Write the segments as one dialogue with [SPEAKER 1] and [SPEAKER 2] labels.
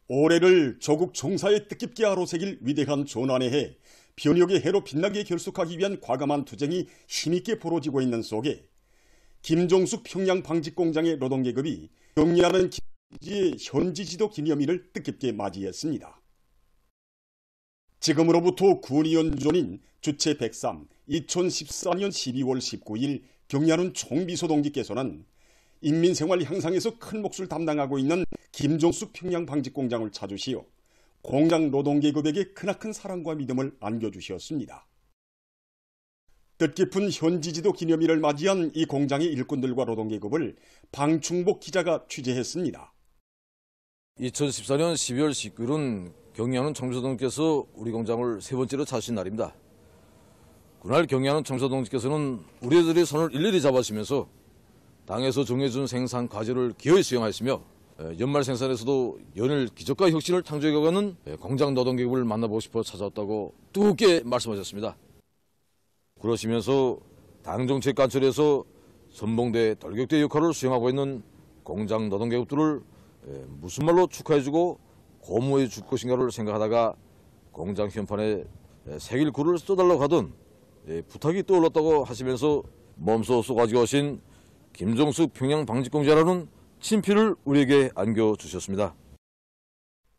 [SPEAKER 1] 올해를 조국 종사의 뜻깊게 아로새길 위대한 전환의 해, 변혁의 해로 빛나게 결속하기 위한 과감한 투쟁이 힘있게 벌어지고 있는 속에 김종숙 평양 방직공장의 노동계급이 경리하는 기지의 현지지도 기념일을 뜻깊게 맞이했습니다. 지금으로부터 9년 전인 주체 103, 2014년 12월 19일 경리하는 총비서동지께서는 인민생활 향상에서 큰 몫을 담당하고 있는 김종숙 평양 방직공장을 찾으시어 공장 노동계급에게 크나큰 사랑과 믿음을 안겨주셨습니다. 뜻깊은 현지지도 기념일을 맞이한 이 공장의 일꾼들과 노동계급을 방충복 기자가 취재했습니다.
[SPEAKER 2] 2014년 12월 19일은 경리하는 총비서동지께서 우리 공장을 세 번째로 찾으신 날입니다. 그날 경리하는 총비서동지께서는 우리들의 손을 일일이 잡아주시면서 당에서 정해준 생산 과제를 기어이 수행하였으며 연말 생산에서도 연일 기적과 혁신을 창조해가는 공장 노동계급을 만나보고 싶어 찾아왔다고 뜨겁게 말씀하셨습니다. 그러시면서 당정책 관철에서 선봉대, 돌격대 역할을 수행하고 있는 공장 노동계급들을 무슨 말로 축하해주고 고무해 줄 것인가를 생각하다가 공장 현판에 새길 글을 써달라고 하던 부탁이 떠올랐다고 하시면서 몸소 쏘가지고 오신 김종숙 평양 방직공장이라는 친필을 우리에게 안겨주셨습니다.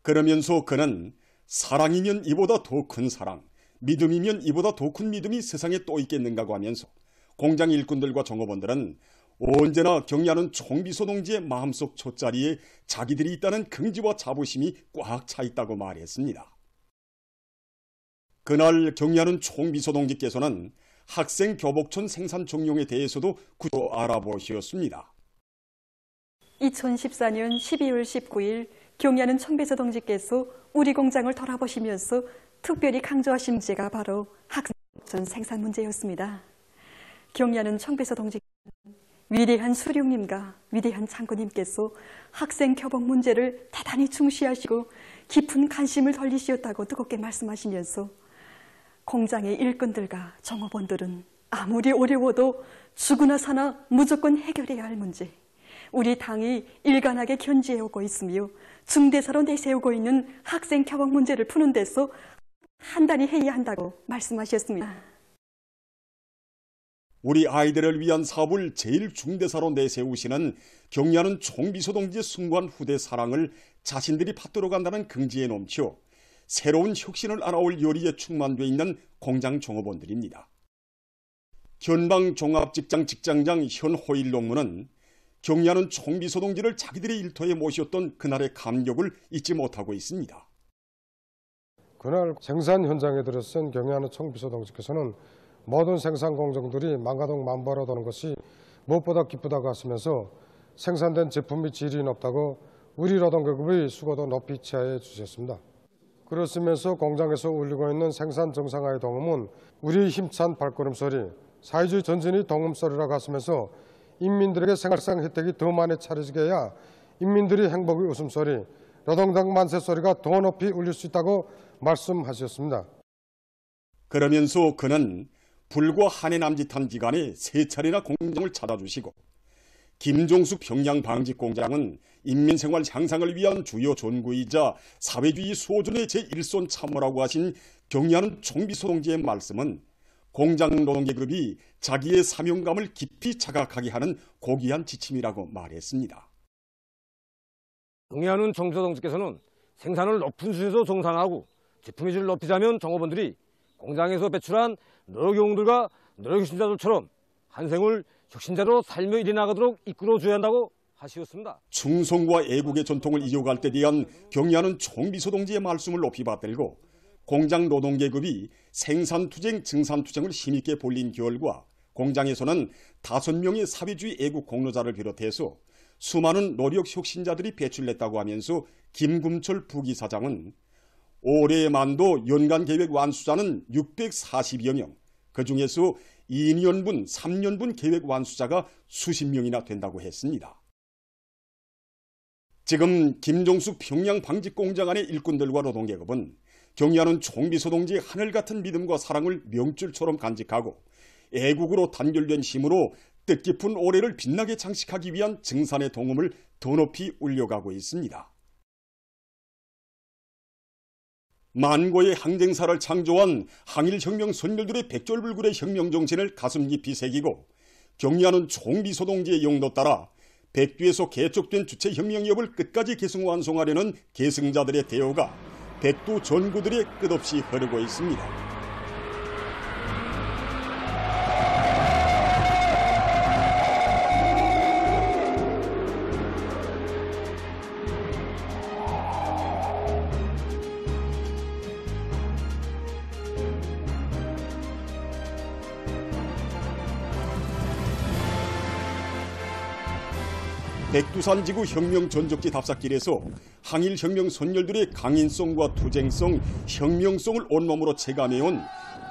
[SPEAKER 1] 그러면서 그는 사랑이면 이보다 더 큰 사랑, 믿음이면 이보다 더 큰 믿음이 세상에 또 있겠는가고 하면서 공장 일꾼들과 종업원들은 언제나 경리하는 총비서동지의 마음속 첫자리에 자기들이 있다는 긍지와 자부심이 꽉 차 있다고 말했습니다. 그날 경리하는 총비서동지께서는 학생 교복촌 생산 종용에 대해서도 구조 알아보셨습니다.
[SPEAKER 3] 2014년 12월 19일 경리하는 총비서동지께서 우리 공장을 돌아보시면서 특별히 강조하신 문제가 바로 학생 교복촌 생산 문제였습니다. 경리하는 총비서동지께서는 위대한 수령님과 위대한 장군님께서 학생 교복 문제를 대단히 중시하시고 깊은 관심을 돌리시었다고 뜨겁게 말씀하시면서 공장의 일꾼들과 종업원들은 아무리 어려워도 죽으나 사나 무조건 해결해야 할 문제, 우리 당이 일관하게 견지해오고 있으며 중대사로 내세우고 있는 학생 교복 문제를 푸는 데서 한단히 해야 한다고 말씀하셨습니다.
[SPEAKER 1] 우리 아이들을 위한 사업을 제일 중대사로 내세우시는 경리하는 총비서동지의 숭고한 후대 사랑을 자신들이 받들어 간다는 긍지에 넘쳐 새로운 혁신을 알아올 열의에 충만되어 있는 공장 종업원들입니다. 현방 종합직장 직장장 현호일 농무는 경리하는 총비서동지를 자기들의 일터에 모셨던 그날의 감격을 잊지 못하고 있습니다.
[SPEAKER 4] 그날 생산 현장에 들어선 경리하는 총비서동지께서는 모든 생산 공정들이 망가동 만발로 도는 것이 무엇보다 기쁘다고 하시면서 생산된 제품이 질이 높다고 우리 노동계급의 수고도 높이 치하해 주셨습니다. 그렇으면서 공장에서 울리고 있는 생산 정상화의 동음은 우리의 힘찬 발걸음소리, 사회주의 전진의 동음소리라고 하시면서 인민들에게 생활상 혜택이 더 많이 차려지게 해야 인민들의 행복의 웃음소리, 노동당 만세 소리가 더 높이 울릴 수 있다고 말씀하셨습니다.
[SPEAKER 1] 그러면서 그는 불과 한 해 남짓한 기간에 3차례나 공장을 찾아주시고 김종숙 평양 방직공장은 인민생활 향상을 위한 주요 전구이자 사회주의 수호전의 제1손 참모라고 하신 경리하는 총비서동지의 말씀은 공장 노동계급이 자기의 사명감을 깊이 자각하게 하는 고귀한 지침이라고 말했습니다.
[SPEAKER 5] 경리하는 총비서동지께서는 생산을 높은 수준에서 정상화하고 제품의 질을 높이자면 종업원들이 공장에서 배출한 노력용들과 노력혁신자들처럼 한 생을 혁신자로 살며 일해나가도록 이끌어줘야 한다고 하시었습니다.
[SPEAKER 1] 충성과 애국의 전통을 이어갈 때 대한 경리하는 총비서동지의 말씀을 높이 받들고 공장 노동계급이 생산투쟁, 증산투쟁을 힘있게 벌린 결과 공장에서는 5명의 사회주의 애국 공로자를 비롯해서 수많은 노력혁신자들이 배출됐다고 하면서 김금철 부기사장은 올해 만도 연간계획 완수자는 640여 명, 그중에서 2년분, 3년분 계획 완수자가 수십 명이나 된다고 했습니다. 지금 김종숙 평양 방직공장 안의 일꾼들과 노동계급은 경리하는 총비서동지의 하늘같은 믿음과 사랑을 명줄처럼 간직하고 애국으로 단결된 힘으로 뜻깊은 올해를 빛나게 장식하기 위한 증산의 동음을 더 높이 울려가고 있습니다. 만고의 항쟁사를 창조한 항일혁명 선열들의 백졸불굴의 혁명 정신을 가슴 깊이 새기고 경리하는 총비소동지의 용도 따라 백두에서 개척된 주체혁명협을 끝까지 계승완성하려는 계승자들의 대우가 백두 전구들의 끝없이 흐르고 있습니다. 백두산지구 혁명 전적지 답사길에서 항일혁명 선열들의 강인성과 투쟁성, 혁명성을 온몸으로 체감해온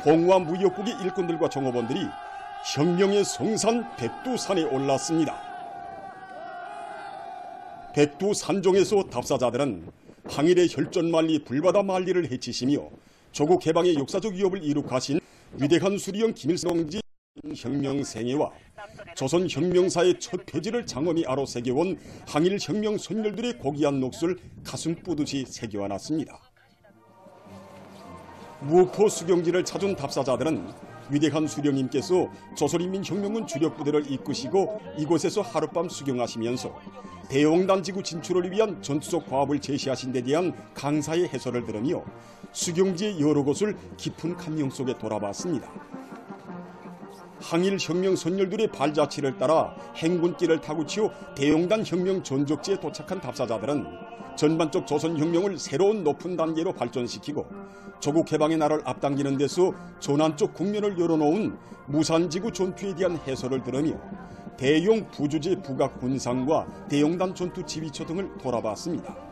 [SPEAKER 1] 봉화 무역국의 일꾼들과 종업원들이 혁명의 성산 백두산에 올랐습니다. 백두산종에서 답사자들은 항일의 혈전만리 불바다 만리를 해치시며 조국 해방의 역사적 위협을 이룩하신 위대한 수리형 김일성 동지 혁명생애와 조선 혁명사의 첫 페이지를 장엄히 아로 새겨온 항일 혁명 선열들의 고귀한 몫을 가슴 뿌듯이 새겨안았습니다. 무포 수경지를 찾은 답사자들은 위대한 수령님께서 조선인민혁명군 주력부대를 이끄시고 이곳에서 하룻밤 수경하시면서 대용단지구 진출을 위한 전투적 과업을 제시하신 데 대한 강사의 해설을 들으며 수경지의 여러 곳을 깊은 감명 속에 돌아봤습니다. 항일혁명 선열들의 발자취를 따라 행군길을 타고 치어 대용단 혁명 전적지에 도착한 답사자들은 전반적 조선혁명을 새로운 높은 단계로 발전시키고 조국 해방의 날을 앞당기는 데서 전환적 국면을 열어놓은 무산지구 전투에 대한 해설을 들으며 대용 부주제 부각 군상과 대용단 전투 지휘처 등을 돌아봤습니다.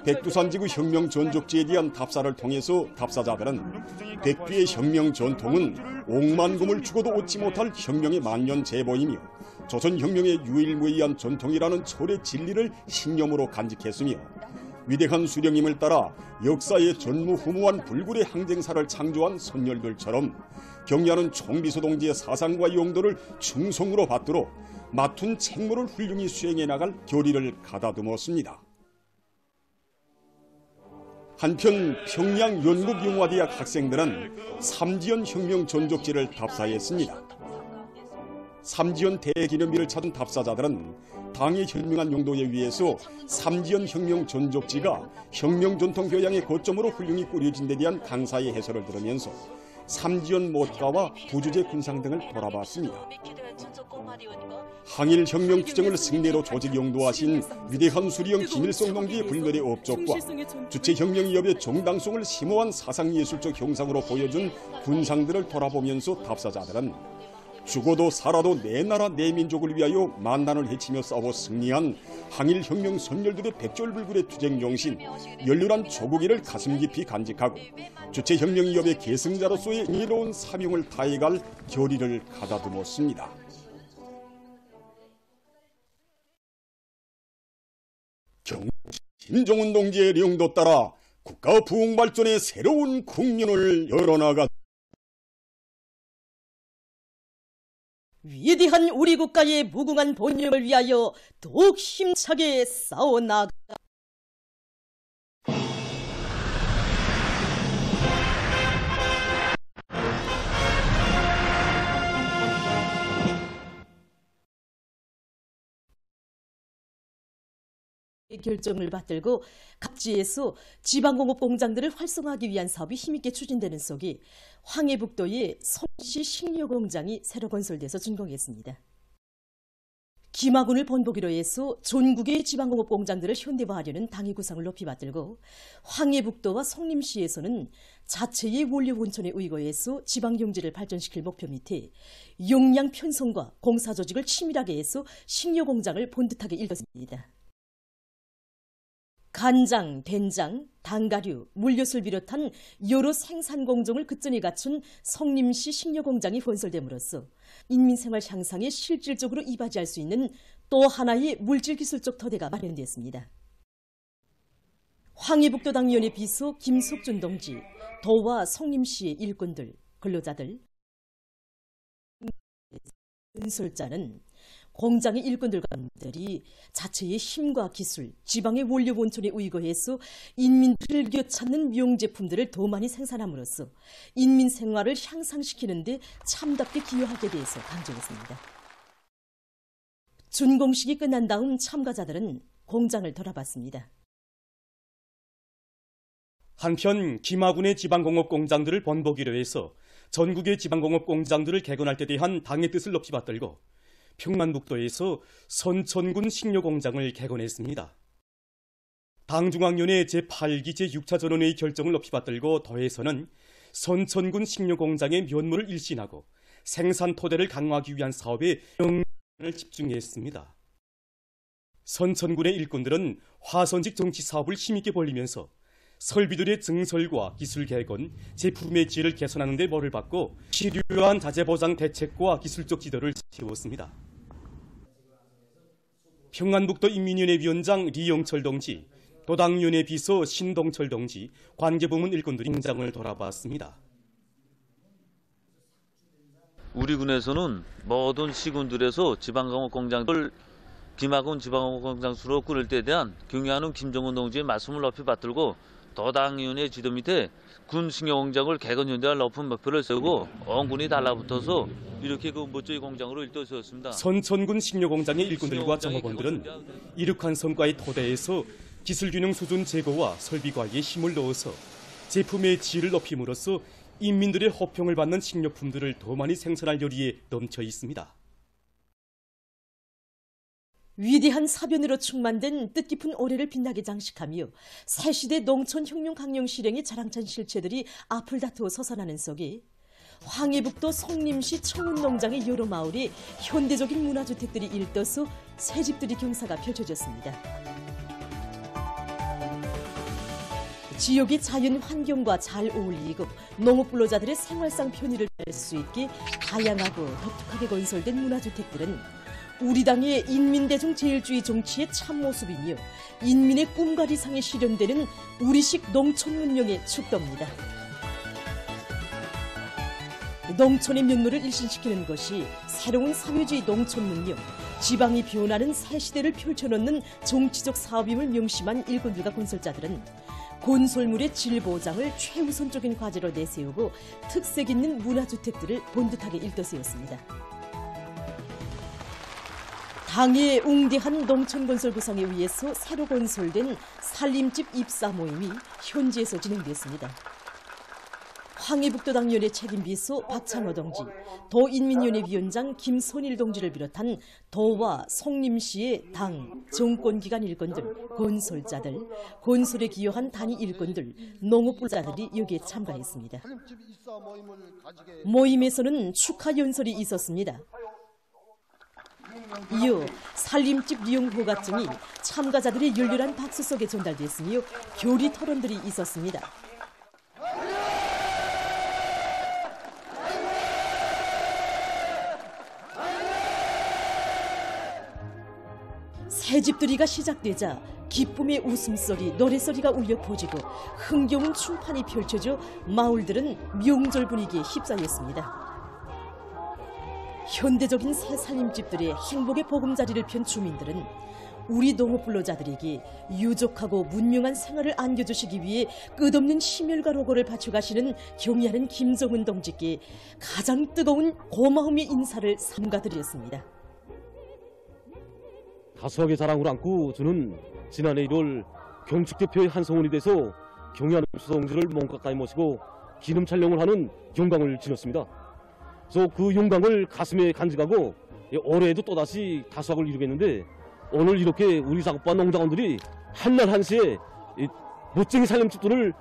[SPEAKER 1] 백두산지구 혁명 전적지에 대한 답사를 통해서 답사자들은 백두의 혁명 전통은 옥만금을 주고도 얻지 못할 혁명의 만년 제보이며 조선혁명의 유일무이한 전통이라는 철의 진리를 신념으로 간직했으며 위대한 수령님을 따라 역사의 전무후무한 불굴의 항쟁사를 창조한 선열들처럼 경리하는 총비소동지의 사상과 용도를 충성으로 받들어 맡은 책무를 훌륭히 수행해 나갈 결의를 가다듬었습니다. 한편 평양 연극영화대학 학생들은 삼지연 혁명 전적지를 답사했습니다. 삼지연 대기념비를 찾은 답사자들은 당의 현명한 용도에 의해서 삼지연 혁명 전적지가 혁명 전통 교양의 거점으로 훌륭히 꾸려진 데 대한 강사의 해설을 들으면서 삼지연 못가와 부주제 군상 등을 돌아봤습니다. 항일 혁명 투쟁을 승리로 조직 용도하신 위대한 수리형 김일성 동지의 불멸의 업적과 주체혁명위협의 정당성을 심오한 사상예술적 형상으로 보여준 군상들을 돌아보면서 답사자들은 죽어도 살아도 내 나라 내 민족을 위하여 만난을 해치며 싸워 승리한 항일혁명 선열들의 백졸불굴의 투쟁정신, 열렬한 조국의를 가슴 깊이 간직하고 주체혁명위협의 계승자로서의 이로운 사명을 다해갈 결의를 가다듬었습니다. 김정은 동지의 령도 따라 국가 부흥 발전의 새로운 국면을 열어나가
[SPEAKER 6] 위대한 우리 국가의 무궁한 본념을 위하여 더욱 힘차게 싸워나가. 결정을 받들고 각지에서 지방공업 공장들을 활성화하기 위한 사업이 힘있게 추진되는 속에 황해북도의 성시 식료공장이 새로 건설돼서 준공했습니다. 김하군을 본보기로 해서 전국의 지방공업 공장들을 현대화하려는 당의 구상을 높이 받들고 황해북도와 성림시에서는 자체의 원료 온천에 의거해서 지방경제를 발전시킬 목표 밑에 용량 편성과 공사 조직을 치밀하게 해서 식료공장을 본듯하게 일궜습니다. 간장, 된장, 당가류, 물엿을 비롯한 여러 생산 공정을 그전에 갖춘 성림시 식료공장이 건설됨으로써 인민생활 향상에 실질적으로 이바지할 수 있는 또 하나의 물질기술적 토대가 마련되었습니다. 황해북도당위원회 비서 김석준 동지, 도와 성림시의 일꾼들, 근로자들, 건설자는 공장의 일꾼들이 자체의 힘과 기술, 지방의 원료 본천에 의거해서 인민들을 껴찾는 미용제품들을 더 많이 생산함으로써 인민 생활을 향상시키는 데 참답게 기여하게 대해서 강조했습니다. 준공식이 끝난 다음 참가자들은 공장을 돌아봤습니다.
[SPEAKER 7] 한편 김하군의 지방공업 공장들을 번복이려 해서 전국의 지방공업 공장들을 개건할 때 대한 당의 뜻을 높이 받들고 평안북도에서 선천군 식료공장을 개건했습니다. 당중앙위원회 제8기 제6차 전원회의 결정을 높이 받들고 더해서는 선천군 식료공장의 면모를 일신하고 생산 토대를 강화하기 위한 사업에 영향을 집중했습니다. 선천군의 일꾼들은 화선직 정치 사업을 힘있게 벌리면서 설비들의 증설과 기술 개건, 제품의 질을 개선하는 데 벌을 받고 필요한 자재 보장 대책과 기술적 지도를 세웠습니다. 평안북도 인민위원회 위원장 리영철 동지, 도당위원회 비서 신동철 동지, 관계부문 일꾼들이 공장을 돌아봤습니다.
[SPEAKER 8] 우리 군에서는 모든 시군들에서 지방공업 공장을 김하군 지방공업 공장 수로 꾸릴 때에 대한 경의하는 김정은 동지의 말씀을 높이 받들고 도당위원회 지도 밑에 군 식료공장을 개건 현대화 높은 목표를 세우고 원군이 달라붙어서 이렇게 그 멋져의 공장으로 일떠세웠습니다.
[SPEAKER 7] 선천군 식료공장의 일꾼들과 정업원들은 이룩한 성과의 토대에서 기술균형 수준 제고와 설비 관리에 힘을 넣어서 제품의 질을 높임으로써 인민들의 호평을 받는 식료품들을 더 많이 생산할 열의에 넘쳐 있습니다.
[SPEAKER 6] 위대한 사변으로 충만된 뜻깊은 올해를 빛나게 장식하며 새시대 농촌혁명 강령 실행의 자랑찬 실체들이 앞을 다투어 솟아나는 속에 황해북도 송림시 청운농장의 여러 마을에 현대적인 문화주택들이 일떠서 새집들이 경사가 펼쳐졌습니다. 지역의 자연 환경과 잘 어울리고 농업 근로자들의 생활상 편의를 할 수 있게 다양하고 독특하게 건설된 문화주택들은 우리 당의 인민대중 제일주의 정치의 참모습이며 인민의 꿈과 이상에 실현되는 우리식 농촌 문명의 축도입니다. 농촌의 면모를 일신시키는 것이 새로운 사회주의 농촌 문명, 지방이 변하는 새 시대를 펼쳐놓는 정치적 사업임을 명심한 일꾼들과 건설자들은 건설물의 질 보장을 최우선적인 과제로 내세우고 특색 있는 문화주택들을 본듯하게 일떠세웠습니다. 당의 웅대한 농촌건설 구상에 의해서 새로 건설된 살림집 입사 모임이 현지에서 진행됐습니다. 황해북도 당위원회 책임비서 박찬호 동지, 도인민위원회 위원장 김선일 동지를 비롯한 도와 송림시의 당, 정권기관 일꾼들, 건설자들, 건설에 기여한 단위 일꾼들, 농업부자들이 여기에 참가했습니다. 모임에서는 축하 연설이 있었습니다. 이어 살림집 이용 허가증이 참가자들의 열렬한 박수 속에 전달됐으며 교리 토론들이 있었습니다. 새집들이가 시작되자 기쁨의 웃음소리, 노래소리가 울려 퍼지고 흥겨운 춤판이 펼쳐져 마을들은 명절 분위기에 휩싸였습니다. 현대적인 새 살림집들의 행복의 보금자리를 편 주민들은 우리 농업 근로자들에게 유족하고 문명한 생활을 안겨주시기 위해 끝없는 심혈과 노고를 바쳐가시는 경의하는 김정은 동지께 가장 뜨거운 고마움의 인사를 삼가드렸습니다.
[SPEAKER 5] 다수하게 자랑을 안고 저는 지난해 1월 경축대표의 한성원이 돼서 경의하는 수성지를 몸 가까이 모시고 기념 촬영을 하는 영광을 지녔습니다. 그래서 그 영광을 가슴에 간직하고 올해에도 또다시 다수학을 이루겠는데 오늘 이렇게 우리 작업반 농장원들이 한날 한시에 멋쟁이 살림집들을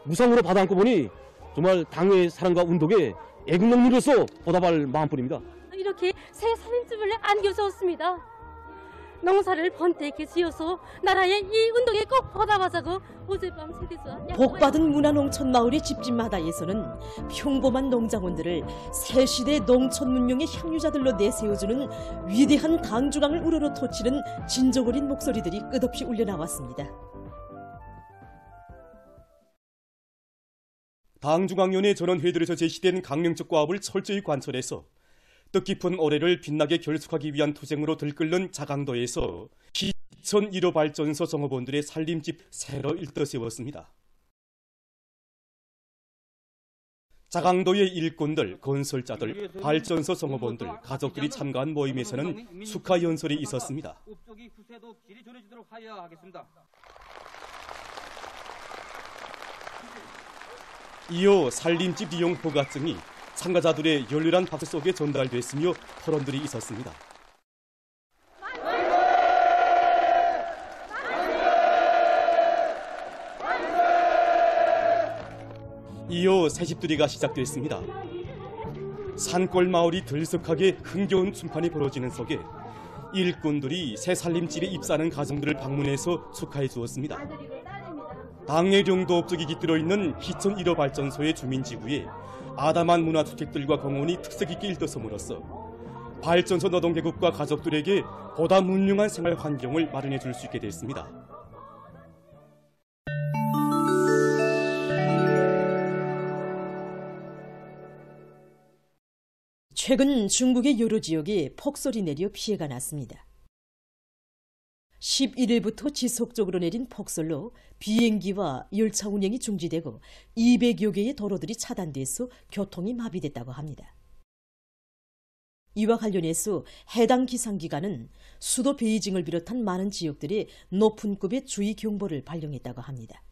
[SPEAKER 5] 무상으로 받아안고 보니 정말 당의 사랑과 운동에 애국농민으로서 보답할 마음뿐입니다.
[SPEAKER 9] 이렇게 새 살림집을 안겨주었습니다. 농사를 번택해 지어서 나라의 이 운동에 꼭 보답하자고 어젯밤 세대서
[SPEAKER 6] 복받은 문화농촌 마을의 집집마다에서는 평범한 농장원들을 새시대 농촌 문명의 향유자들로 내세워주는 위대한 당주강을 우러러 터치는 진정 어린 목소리들이 끝없이 울려나왔습니다.
[SPEAKER 7] 당중앙위원회 전원회의들에서 제시된 강령적 과업을 철저히 관철해서 뜻깊은 올해를 빛나게 결속하기 위한 투쟁으로 들끓는 자강도에서 기천 1호 발전소 종업원들의 살림집 새로 일떠세웠습니다. 자강도의 일꾼들, 건설자들, 발전소 종업원들, 가족들이 참가한 모임에서는 축하 연설이 있었습니다. 이어 살림집 이용 허가증이 참가자들의 열렬한 박수 속에 전달됐으며 토론들이 있었습니다. 이어 새집들이가 시작됐습니다. 산골 마을이 들썩하게 흥겨운 춤판이 벌어지는 속에 일꾼들이 새 살림집에 입사하는 가정들을 방문해서 축하해 주었습니다. 당해령도 업적이 깃들어 있는 기천 1호 발전소의 주민지구에 아담한 문화주택들과 공원이 특색 있게 일떠섬으로써 발전소 노동계급과 가족들에게 보다 문명한 생활 환경을 마련해 줄 수 있게 됐습니다.
[SPEAKER 6] 최근 중국의 여러 지역에 폭설이 내려 피해가 났습니다. 11일부터 지속적으로 내린 폭설로 비행기와 열차 운행이 중지되고 200여 개의 도로들이 차단돼서 교통이 마비됐다고 합니다. 이와 관련해서 해당 기상기관은 수도 베이징을 비롯한 많은 지역들에 높은 급의 주의 경보를 발령했다고 합니다.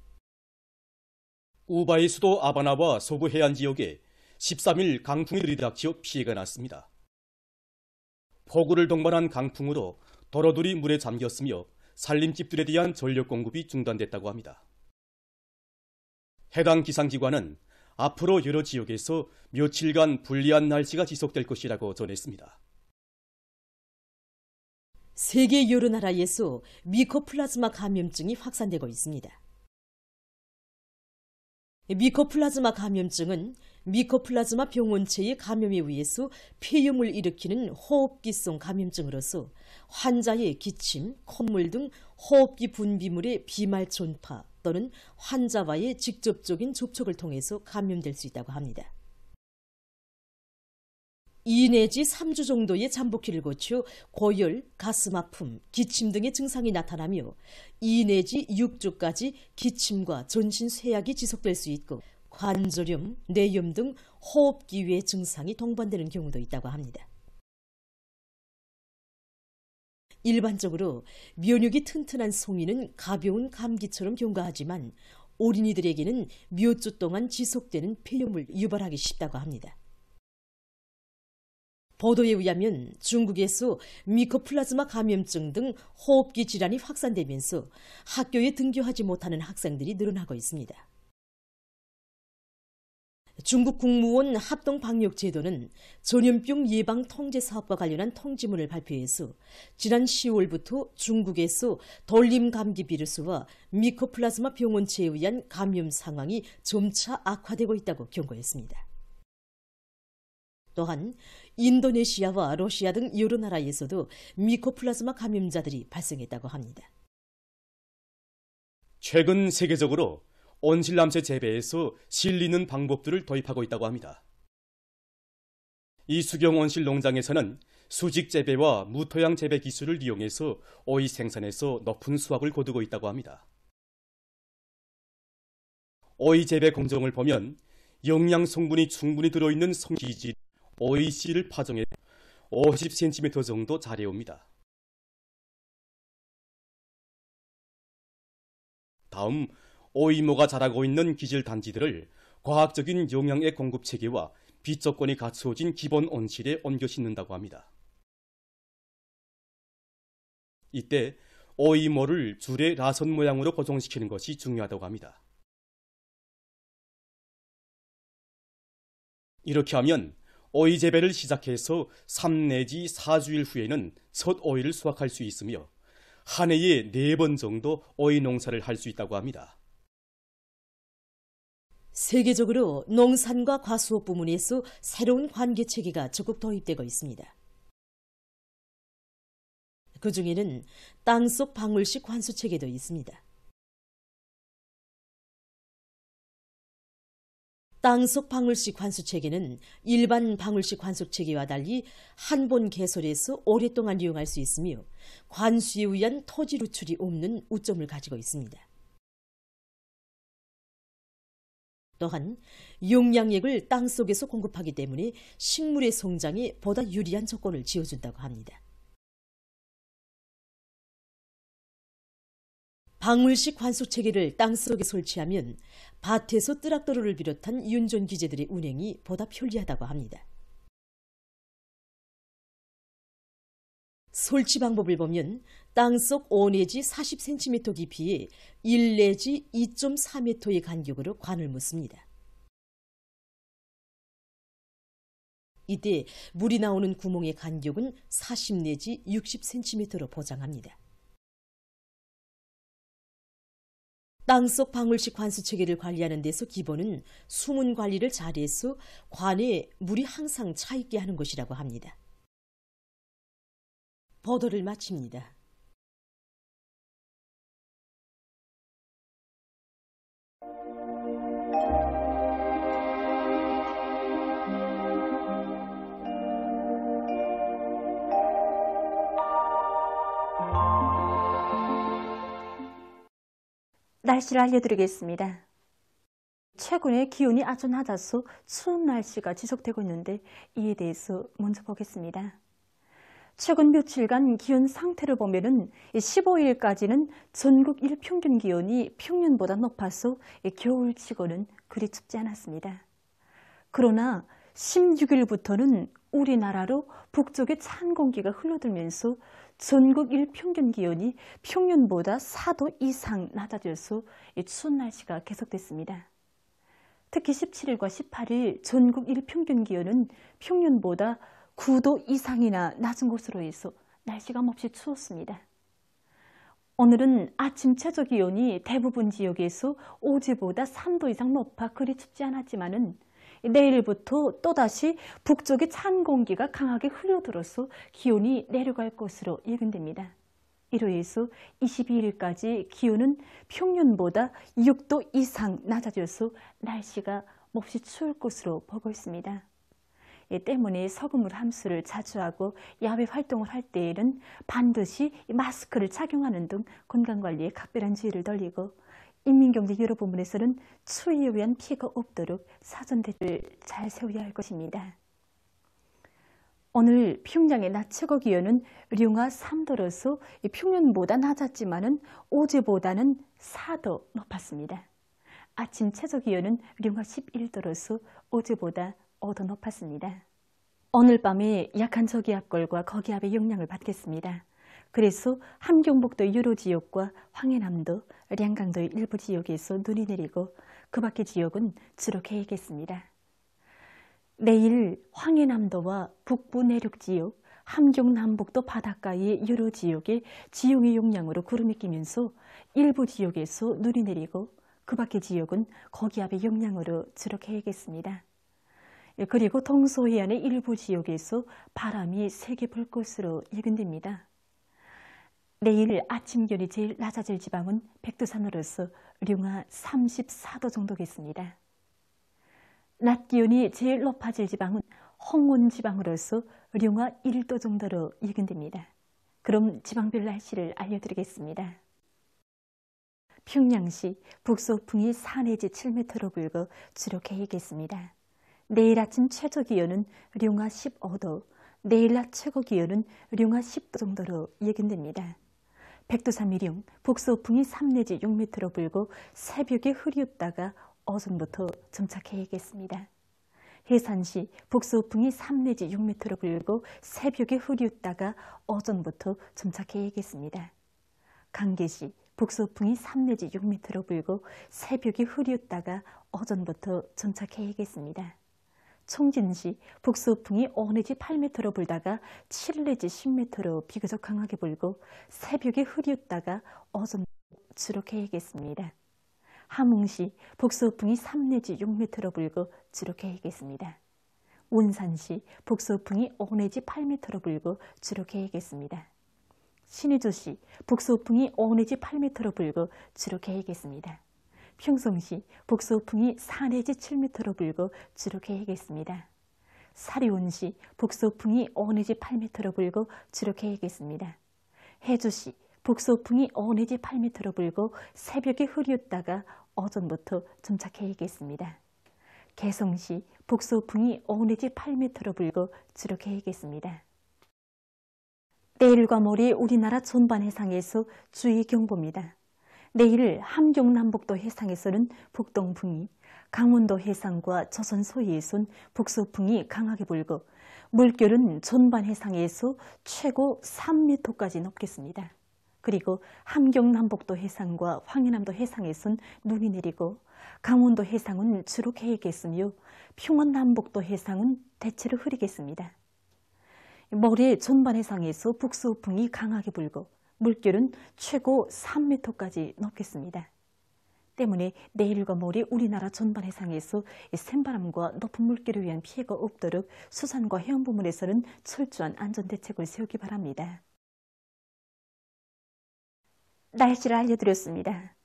[SPEAKER 7] 우바이 수도 아바나와 서부 해안 지역에 13일 강풍이 들이닥쳐 피해가 났습니다. 폭우를 동반한 강풍으로 도로들이 물에 잠겼으며 살림집들에 대한 전력 공급이 중단됐다고 합니다. 해당 기상기관은 앞으로 여러 지역에서 며칠간 불리한 날씨가 지속될 것이라고 전했습니다.
[SPEAKER 6] 세계 여러 나라에서 미코플라즈마 감염증이 확산되고 있습니다. 미코플라즈마 감염증은 미코플라즈마 병원체의 감염에 의해서 폐렴을 일으키는 호흡기성 감염증으로서 환자의 기침, 콧물 등 호흡기 분비물의 비말 전파 또는 환자와의 직접적인 접촉을 통해서 감염될 수 있다고 합니다. 2 내지 3주 정도의 잠복기를 거쳐 고열, 가슴 아픔, 기침 등의 증상이 나타나며 2 내지 6주까지 기침과 전신 쇠약이 지속될 수 있고 관절염, 뇌염 등 호흡기외 증상이 동반되는 경우도 있다고 합니다. 일반적으로 면역이 튼튼한 성인은 가벼운 감기처럼 경과하지만 어린이들에게는 몇 주 동안 지속되는 폐렴을 유발하기 쉽다고 합니다. 보도에 의하면 중국에서 미코플라즈마 감염증 등 호흡기 질환이 확산되면서 학교에 등교하지 못하는 학생들이 늘어나고 있습니다. 중국 국무원 합동방역제도는 전염병 예방 통제 사업과 관련한 통지문을 발표해서 지난 10월부터 중국에서 돌림 감기 비루스와 미코플라즈마 병원체에 의한 감염 상황이 점차 악화되고 있다고 경고했습니다. 또한 인도네시아와 러시아 등 여러 나라에서도 미코플라즈마 감염자들이 발생했다고 합니다.
[SPEAKER 7] 최근 세계적으로 온실남새 재배에서 실리는 방법들을 도입하고 있다고 합니다. 이 수경 온실 농장에서는 수직 재배와 무토양 재배 기술을 이용해서 오이 생산에서 높은 수확을 거두고 있다고 합니다. 오이 재배 공정을 보면 영양 성분이 충분히 들어있는 성기질 오이 씨를 파종해 50cm 정도 자라옵니다. 다음 오이모가 자라고 있는 기질 단지들을 과학적인 영양의 공급 체계와 빛 조건이 갖추어진 기본 온실에 옮겨 심는다고 합니다. 이때 오이모를 줄의 라선 모양으로 고정시키는 것이 중요하다고 합니다. 이렇게 하면 오이 재배를 시작해서 3 내지 4주일 후에는 첫 오이를 수확할 수 있으며 한 해에 4번 정도 오이 농사를 할 수 있다고 합니다.
[SPEAKER 6] 세계적으로 농산과 과수업 부문에서 새로운 관계 체계가 적극 도입되고 있습니다. 그 중에는 땅속 방울식 관수 체계도 있습니다. 땅속 방울식 관수체계는 일반 방울식 관수체계와 달리 한 번 개설해서 오랫동안 이용할 수 있으며 관수에 의한 토지 루출이 없는 우점을 가지고 있습니다. 또한 용량액을 땅속에서 공급하기 때문에 식물의 성장에 보다 유리한 조건을 지어준다고 합니다. 방울식 관수체계를 땅속에 설치하면 밭에서 뜨락도로를 비롯한 윤전기재들의 운행이 보다 편리하다고 합니다. 설치 방법을 보면 땅속 5 내지 40cm 깊이에 1 내지 2.4m의 간격으로 관을 묻습니다. 이때 물이 나오는 구멍의 간격은 40 내지 60cm로 보장합니다. 땅속 방울식 관수체계를 관리하는 데서 기본은 수문 관리를 잘해서 관에 물이 항상 차 있게 하는 것이라고 합니다. 보도를 마칩니다.
[SPEAKER 3] 날씨를 알려드리겠습니다. 최근에 기온이 아주 낮아서 추운 날씨가 지속되고 있는데 이에 대해서 먼저 보겠습니다. 최근 며칠간 기온 상태를 보면은 15일까지는 전국 일평균 기온이 평년보다 높아서 겨울치고는 그리 춥지 않았습니다. 그러나 16일부터는 우리나라로 북쪽에 찬 공기가 흘러들면서 전국 일평균 기온이 평년보다 4도 이상 낮아져서 추운 날씨가 계속됐습니다. 특히 17일과 18일 전국 일평균 기온은 평년보다 9도 이상이나 낮은 곳으로 해서 날씨가 몹시 추웠습니다. 오늘은 아침 최저 기온이 대부분 지역에서 어제보다 3도 이상 높아 그리 춥지 않았지만은 내일부터 또다시 북쪽에 찬 공기가 강하게 흘러들어서 기온이 내려갈 것으로 예견됩니다. 이로 해서 22일까지 기온은 평년보다 6도 이상 낮아져서 날씨가 몹시 추울 것으로 보고 있습니다. 이 때문에 소금물 함수를 자주 하고 야외 활동을 할 때에는 반드시 마스크를 착용하는 등 건강관리에 각별한 주의를 돌리고 인민경제 여러 부문에서는 추위에 의한 피해가 없도록 사전 대책을 잘 세워야 할 것입니다. 오늘 평양의 낮 최고 기온은 령화 3도로서 평년보다 낮았지만은 어제보다는 4도 높았습니다. 아침 최저 기온은 령화 11도로서 어제보다 5도 높았습니다. 오늘 밤에 약한 저기압골과 거기압의 영향을 받겠습니다. 그래서 함경북도 여러 지역과 황해남도, 량강도의 일부 지역에서 눈이 내리고 그 밖의 지역은 주로 개겠습니다. 내일 황해남도와 북부 내륙 지역, 함경 남북도 바닷가의 여러 지역에 지형의 영향으로 구름이 끼면서 일부 지역에서 눈이 내리고 그 밖의 지역은 거기압의 영향으로 주로 개겠습니다. 그리고 동서해안의 일부 지역에서 바람이 세게 불 것으로 예견됩니다. 내일 아침 기온이 제일 낮아질 지방은 백두산으로서 령화 34도 정도겠습니다. 낮 기온이 제일 높아질 지방은 홍원 지방으로서 령화 1도 정도로 예견됩니다. 그럼 지방별 날씨를 알려드리겠습니다. 평양시 북서풍이 4 내지 7m로 불고 주로 개이겠습니다. 내일 아침 최저 기온은 령화 15도, 내일 낮 최고 기온은 령화 10도 정도로 예견됩니다. 백두산 미령 북서풍이 3 내지 6m로 불고 새벽에 흐리웃다가 오전부터 점차 개이겠습니다. 해산시 북서풍이 3 내지 6m로 불고 새벽에 흐리웃다가 오전부터 점차 개이겠습니다. 강계시 북서풍이 3 내지 6m로 불고 새벽에 흐리웃다가 오전부터 점차 개이겠습니다. 총진시 북서풍이 5 내지 8m로 불다가 7 내지 10m로 비교적 강하게 불고 새벽에 흐리웃다가 오전 주로 개이겠습니다. 함흥시 북서풍이 3 내지 6m로 불고 주로 개이겠습니다. 운산시 북서풍이 5 내지 8m로 불고 주로 개이겠습니다. 신의주시 북서풍이 5 내지 8m로 불고 주로 개이겠습니다.
[SPEAKER 10] 평성시 북서풍이 4 내지 7m로 불고 주로 계획했습니다. 사리온시 북서풍이 5 내지 8m로 불고 주로 계획했습니다. 해주시 북서풍이 5 내지 8m로 불고 새벽에 흐렸다가 오전부터 점차 계획했습니다. 개성시 북서풍이 5 내지 8m로 불고 주로 계획했습니다. 내일과 모레 우리나라 전반 해상에서 주의 경보입니다. 내일 함경남북도 해상에서는 북동풍이, 강원도 해상과 조선 서해에선 북서풍이 강하게 불고 물결은 전반 해상에서 최고 3m까지 높겠습니다. 그리고 함경남북도 해상과 황해남도 해상에선 눈이 내리고 강원도 해상은 주로 계획했으며 평안남북도 해상은 대체로 흐리겠습니다. 모레 전반 해상에서 북서풍이 강하게 불고 물결은 최고 3m까지 높겠습니다. 때문에 내일과 모레 우리나라 전반 해상에서 센바람과 높은 물결에 의한 피해가 없도록 수산과 해양부문에서는 철저한 안전대책을 세우기 바랍니다. 날씨를 알려드렸습니다.